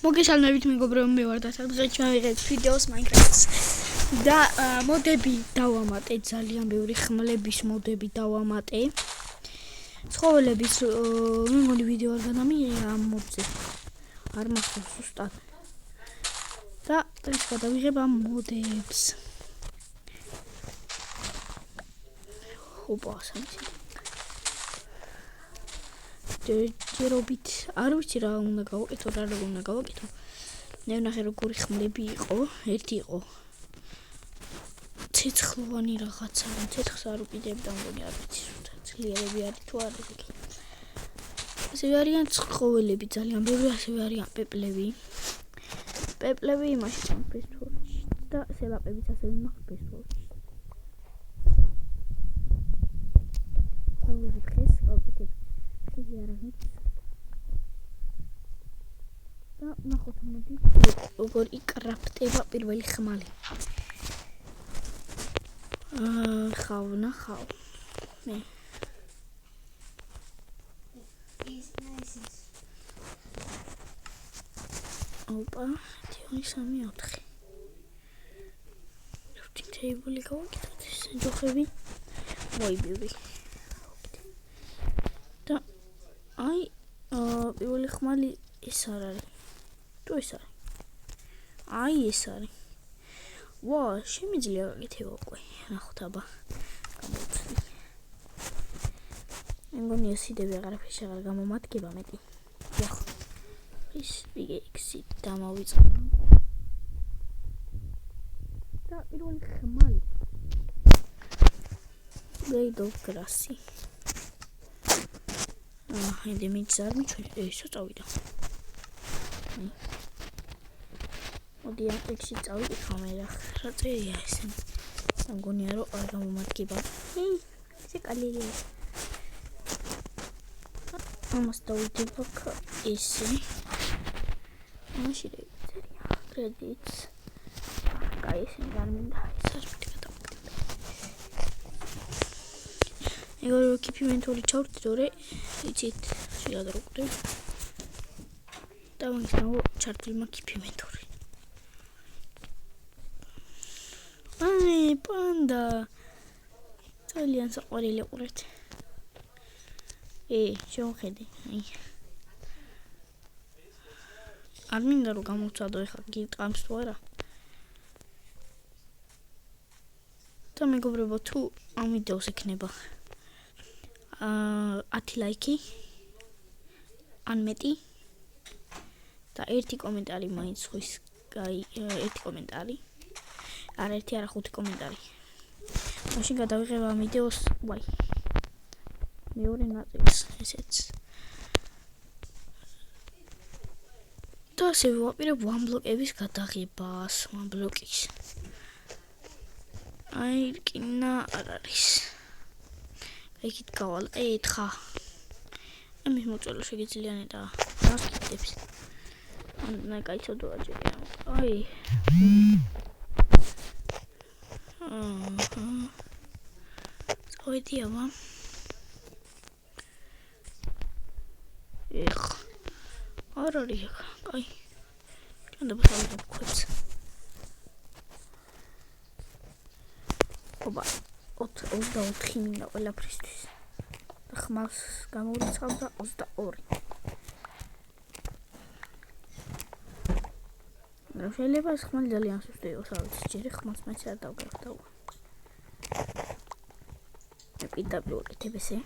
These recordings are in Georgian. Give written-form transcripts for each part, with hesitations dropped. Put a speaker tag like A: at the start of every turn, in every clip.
A: მოგესალმებით მეგობრებო, მე ვარ დასაწყისში მივიღეთ ვიდეოს Minecraft-ს და მოდები დავამატე, ძალიან ბევრი ხმლების მოდები დავამატე. ცხოველების მე მგონი ვიდეო არ გადამიღე ამ მოდზე. არ მახსოვს ზუსტად. და ეს გადავიღებ ამ მოდებს. ოპა, სამიცი. ჯერობით არ ვიცი რა უნდა გავაკეთო, რა უნდა გავაკეთო. მე ვნახე როგორი ხმლები იყო, ერთი იყო ცეცხლოვანი რაღაცა, ცეცხლს არ უკიდებდა, მგონი არ ვიცი, ძლიერები არის თუ არა ეგ. ასევე არიან ცხოველები, ძალიან ბევრი, ასევე არიან პეპლები. პეპლები იმაში წამს ფესტვალში და სელაპებიც ასევე მაქვს ფესტვალში. დავუვით ხეს, გავაკეთებ ხიზი არაღით. და ნახოთ მოდი როგორ იკრაფტება პირველი ხმალი. ნახავ. მე. ოპა, 2-3-4. თეიბული გავაკეთოთ ეს ჯოხები. მოიბივი. და აი, პირველი ხმალი ეს არ არის. თუ ეს არის. აი ეს არის. ვა, შემიძლია გაკეთება უკვე. ნახოთ აბა. გამოვცვლი. მე მგონი ასიდები აღარაფერში აღარ გამომადგება მეტი. ვახ. ის ვიგექსი დამოვიწყო. და პირველი ხმალი. გეიდო კრასი. ინდე მიჩარ ესო წავიდა. მოდი აკეთში წავიკითხო მე რა წერია ესე. მგონია რომ არ გამომადგება. ესე კალია. ამას დავიდება ესე. მაშინ წერია კრედიტს. კაი ესე არ მინდა ეს არ მიტკეთა. ეგ კიპიმენტური ჩავრდე, იცით, შეადროყდე. და მაგისნაო ჩართულმა კიპიმენტური. აი, პანდა. ძალიან საყვარელი ყურეთ. შევხედე. აი. არ მინდა რომ გამოვცადო ეხლა გიტყამს თუ არა. და მეგობრებო, თუ ამ ვიდეოს ექნება 10 ლაიქი ან მეტი და ერთი კომენტარი მაინც ხვის, აი, ერთი კომენტარი. არა ერთი, არა 5 კომენტარი. მაშინ გადავიღებ ამ ვიდეოს, ვაი. მეორე ნაწილს ესეც. და ასევე ვაპირებ one ბლოკების გადაღებას, one ბლოკის. აი, რკინა არ არის. ეგით გავალ, ეხა. ამის მოწოლა შეგიძლია და გასკეთებს. ან კაიცოდო აჯერია. აი. წავედი აბა. არ არის აქ. აი. ჩანდება თავიდან ქვებს. ოპა, 24 მინდა ყველაფრისთვის. და ხმალს გამოვიწყავ და 22. შეიძლება ეს ხმალი ძალიან სუსტი იყოს, რა ვიცი, ჯერ ხმალს მაინც არ დავგრახავ. მე პირდაპირ ვაკეთებ ესე.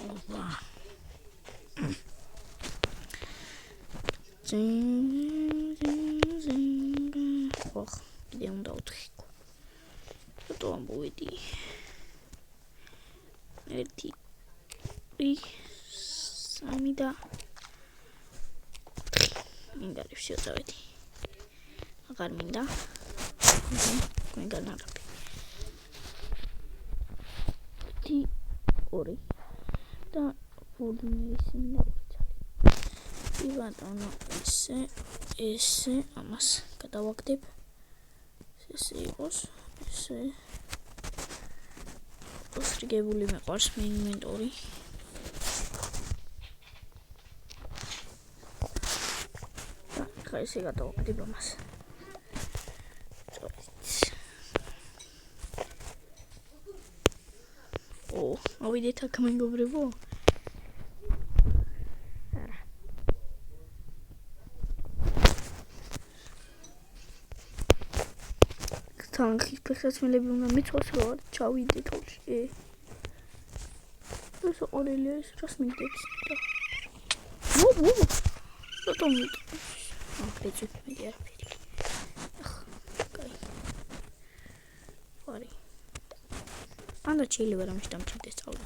A: ოპა. ოხ, კიდე უნდა ვთხიკო. ფოტო ამოვედი. 1, 2, 3 და 4. მინდა რიფში წავედი. აღარ მინდა. მე განაგები. 2 და ფურნელის მინდა უცალი. იბატონო ესე ამას გადავაგდებ. ესე იყოს, ესე სრიგებული მეყვარს მე ინვენტორი. ხა ესე გადავაკეთებ ამას. ავიდეთ აქ მეგობრებო. თანხის ფეხსაცმელები უნდა მიცვალს რომ ჩავიდეთ თოლში. ეს ოყოლია ის რას მიგდებს და. რატომ აკეთებ მე არაფერი. კაი. ვარი. анда შეიძლება რომ შედამჭირდეს სწავლა.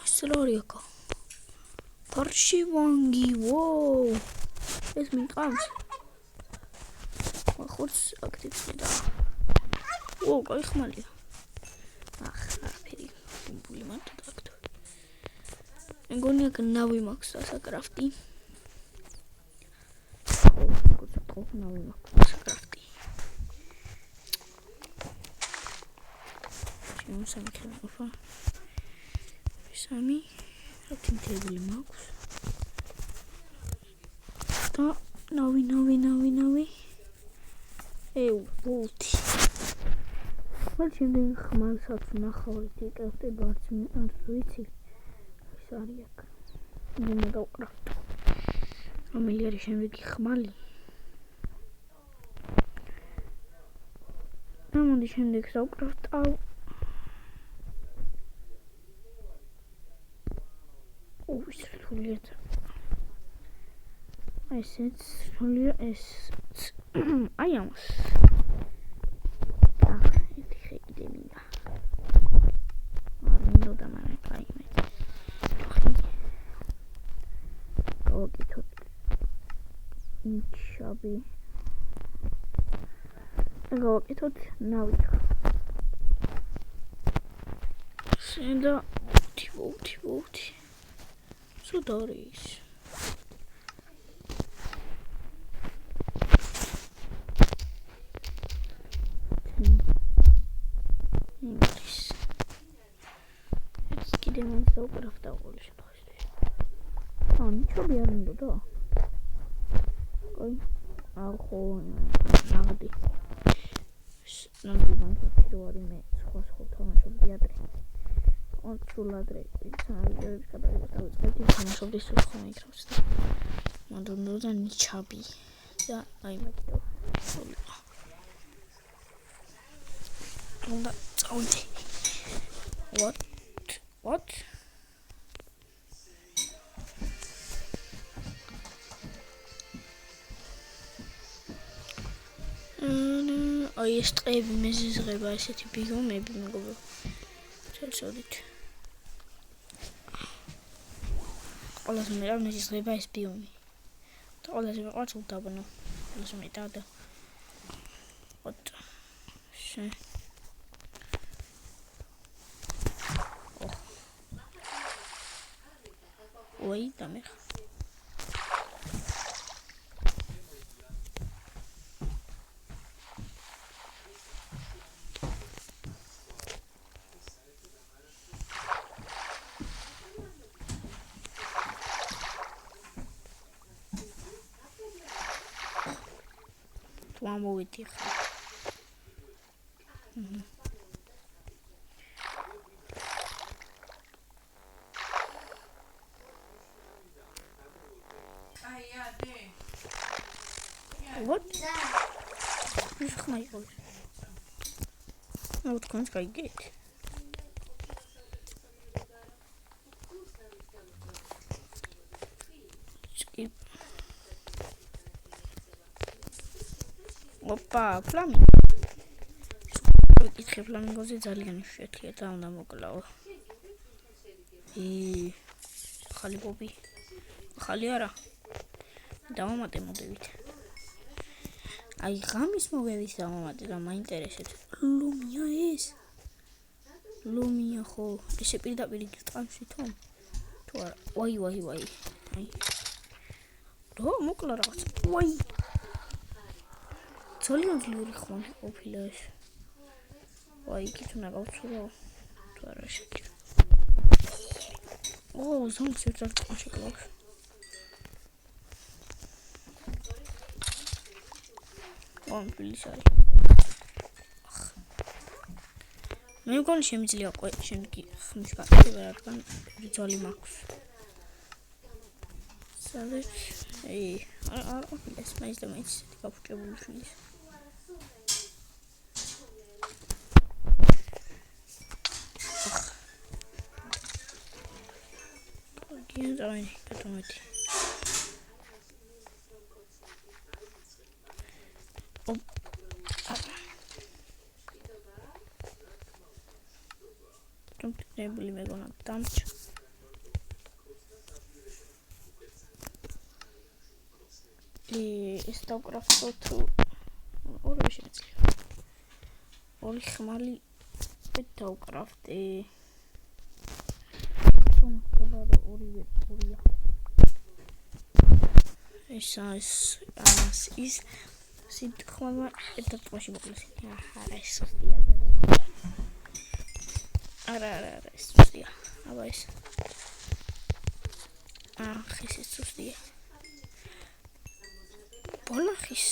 A: ასლორიაკო. პარშივანგი, ვოუ. ეს მიყავს. ხურს აქტივი და. ვოუ, კაი ხმალია. არაფერი. ბული მარტო დაგდო. მეგონია ნავი მაქვს საკრაფტი. ხო, ნავი მაქვს საკრაფტი. სამი ქროფა. სამი აქტივი მაქვს. და ნავი. ვულტი. ხვალ შემდეგ ხმალსაც ნახავთ იკრაფტება არც ვიცი. ეს არის აქ. მე გავკრაფტ. რომელი არის შემდეგი ხმალი? მოდი შემდეგ დავკრაფტავ. სრულიად. ესეც სრულიად ეს აი ამას. ერთი ხეიდე მინდა. არ მინდოდა მაგრამ კაი მე. გავაკეთოთ. ინჩაბი. გავაკეთოთ ნავი. სენდა ვუთი. სუდორის. Gidelim de tarafta oluşu başlıyor. Tamam, çok bir yerinde de. Koy. Alkol. Nagdi. Nagdi ben çok me. Sokak tamam çok bir yerde. On çuladır. Sana bir kadar yapıyoruz. Belki sana çok bir sürü konu ekranız. Madonda ni çabi. Ya aymak da. Onda sound. What? აი ეს ტყეები მეზიზღება ესეთი ბიომები მეგობრებო. წელწოდით. ყველაზე მეტად მეზიზღება ეს ბიომი. და ყველაზე მეყვარს უდაბნო. ყველაზე მეტად. Oi, tá mesmo. Vamos ver aqui. What? Who's my god? What can I get? Skip. Opa, flamingo. Икре фламингоზე ძალიან შეთხია და უნდა მოკლაო. ხალი ბობი. ხალი არა. დავამატე მოდებით. აი ღამის მოვედის დავამატე და მაინტერესებს. ლუმია ეს. ლუმია ხო, ესე პირდაპირ გიტყავს თვითონ. თუ არა. ვაი. აი. რა მოკლა რაღაც. ვაი. ძალიან ძლიერი ხმალი ყოფილა ეს. ვაი, იქით უნდა გავცურო. თუ არა შეჭირა. ზომის ერთ შეკლავს. ამბილის არის. მე მგონი შემიძლია შემდგი ხმის გაკეთება, რადგან ძვალი მაქვს. სადაც არ ყოფილა მაინც და მაინც გაფუჭებული შვილის. გიან დავინი კატომეთი. ნებული მეგონა დამჭ. ეს დავკრაფტო თუ ორი შეიძლება. ორი ხმალი დავკრაფტე. თუმცა ორივე ორია. ის სიტყვა ერთადმოში მოკლეს. არა ეს სუსტია. არა ეს სუსტია. აბა ეს. ეს სუსტია. ბოლახის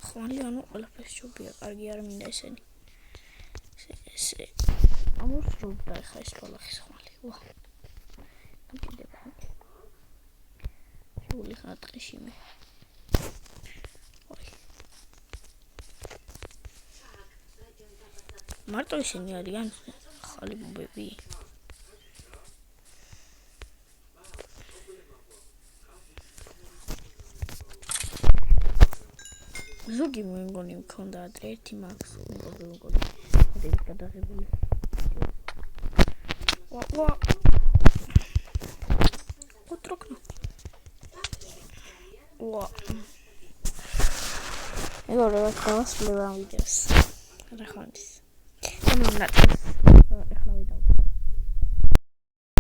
A: ხმალი ანუ ყველაფერს ჯობია, კარგი არ მინდა ესენი. ესე ამორჩობდა ხა ეს ბოლახის ხმალი. ვა. კიდევ. შული ხა ტყეში მე. მარტო ისინი არიან ხალი ბუბები. ზოგი მე მგონი მქონდა ადრე ერთი მაქვს მეგობი დედის გადაღებული. ვა ოტროკნო. ვა ეგ რა გავასწრებ ამ ვიდეოს. რა ხანდის.